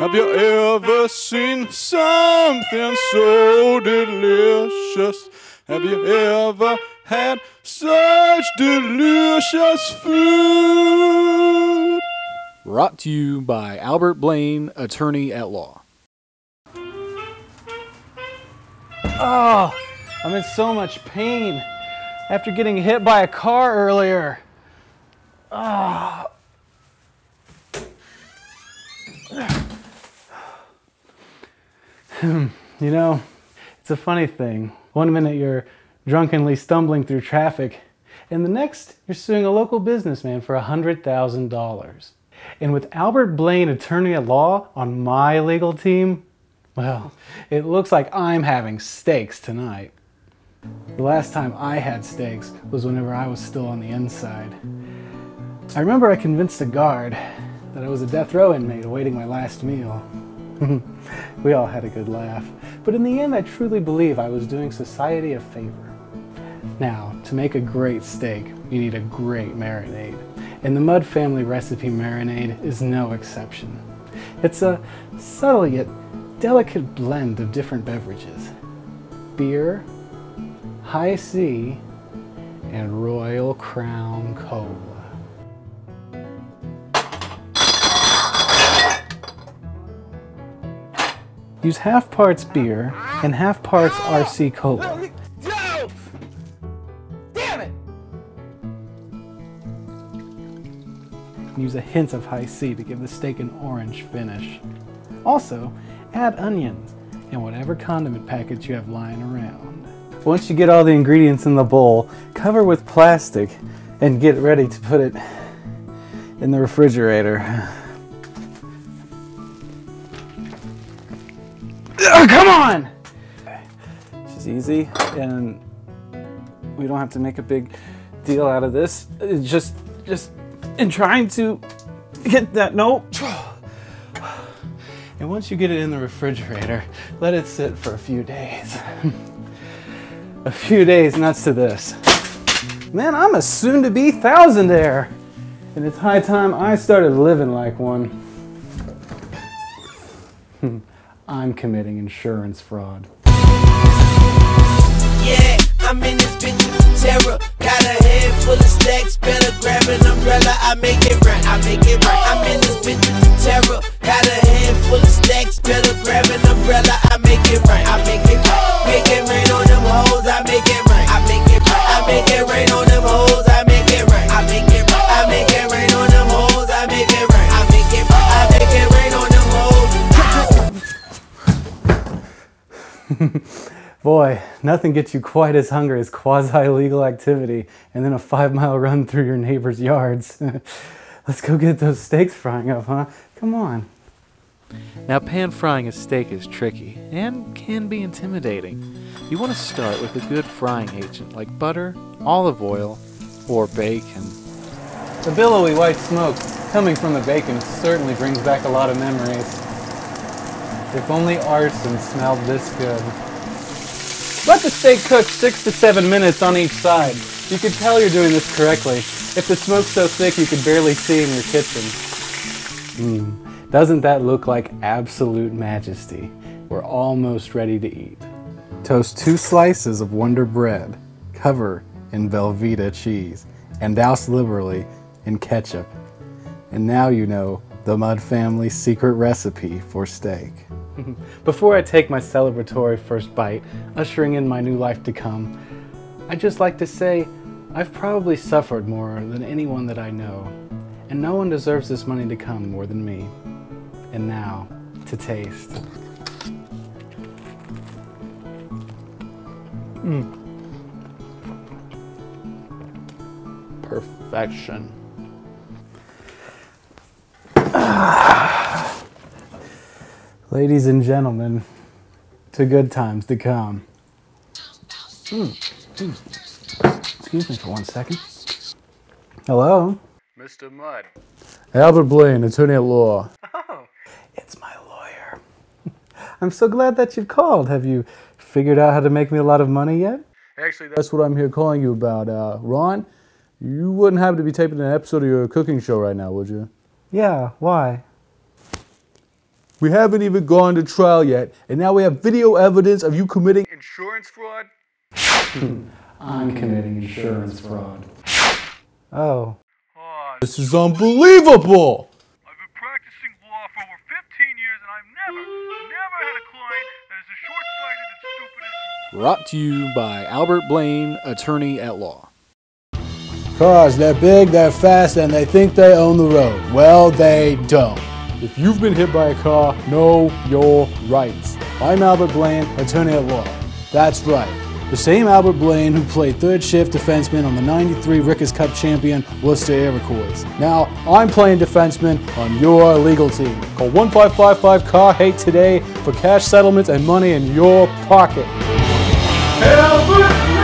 Have you ever seen something so delicious? Have you ever had such delicious food? Brought to you by Albert Blaine, attorney at law. Oh, I'm in so much pain after getting hit by a car earlier. Oh. You know, it's a funny thing. One minute you're drunkenly stumbling through traffic, and the next you're suing a local businessman for $100,000. And with Albert Blaine, attorney at law, on my legal team, well, it looks like I'm having steaks tonight. The last time I had steaks was whenever I was still on the inside. I remember I convinced a guard that I was a death row inmate awaiting my last meal. We all had a good laugh, but in the end I truly believe I was doing society a favor. Now, to make a great steak, you need a great marinade, and the Mudd family recipe marinade is no exception. It's a subtle yet delicate blend of different beverages: beer, high C, and Royal Crown Cola. Use half parts beer and half parts RC Cola. No! Damn it! Use a hint of high C to give the steak an orange finish. Also, add onions and whatever condiment packets you have lying around. Once you get all the ingredients in the bowl, cover with plastic and get ready to put it in the refrigerator. Oh, come on! This is easy, and we don't have to make a big deal out of this. It's just in trying to get that note. And once you get it in the refrigerator, let it sit for a few days. A few days nuts to this. Man, I'm a soon-to-be thousandaire, and it's high time I started living like one. I'm committing insurance fraud. Yeah, I'm in this bitch with terror. Got a head full of stacks, better grab an umbrella. I make it right, I make it right. I'm in this bitch with terror. Got a head full of stacks, better grab an umbrella. I make it right, I make it right. Make it rain on them hoes, I make it right, I make it right. I make it rain on them hoes, I make it right, I make it right. I make it rain on them hoes, I make it right, I make it right. I make it rain on them hoes. Boy, nothing gets you quite as hungry as quasi-legal activity and then a 5-mile run through your neighbor's yards. Let's go get those steaks frying up, huh? Come on. Now, pan frying a steak is tricky and can be intimidating. You want to start with a good frying agent like butter, olive oil, or bacon. The billowy white smoke coming from the bacon certainly brings back a lot of memories. If only arson smelled this good. Let the steak cook 6 to 7 minutes on each side. You can tell you're doing this correctly if the smoke's so thick you can barely see in your kitchen. Doesn't that look like absolute majesty? We're almost ready to eat. Toast 2 slices of Wonder Bread, cover in Velveeta cheese, and douse liberally in ketchup. And now you know the Mudd family's secret recipe for steak. Before I take my celebratory first bite, ushering in my new life to come, I'd just like to say I've probably suffered more than anyone that I know, and no one deserves this money to come more than me. And now, to taste. Perfection. Ladies and gentlemen, to good times to come. Excuse me for 1 second. Hello? Mr. Mudd. Albert Blaine, attorney at law. Oh. It's my lawyer. I'm so glad that you've called. Have you figured out how to make me a lot of money yet? Actually, That's what I'm here calling you about. Ron, you wouldn't happen to be taping an episode of your cooking show right now, would you? Yeah, why? We haven't even gone to trial yet, and now we have video evidence of you committing insurance fraud? I'm committing insurance fraud. Oh. This is unbelievable! I've been practicing law for over 15 years and I've never had a client that is as short-sighted and stupid as you. Brought to you by Albert Blaine, attorney at law. Cars, they're big, they're fast, and they think they own the road. Well, they don't. If you've been hit by a car, know your rights. I'm Albert Blaine, attorney at law. That's right. The same Albert Blaine who played third shift defenseman on the '93 Rickers Cup champion Worcester Iroquois. Now, I'm playing defenseman on your legal team. Call 1555-CAR-HATE today for cash settlements and money in your pocket. Albert!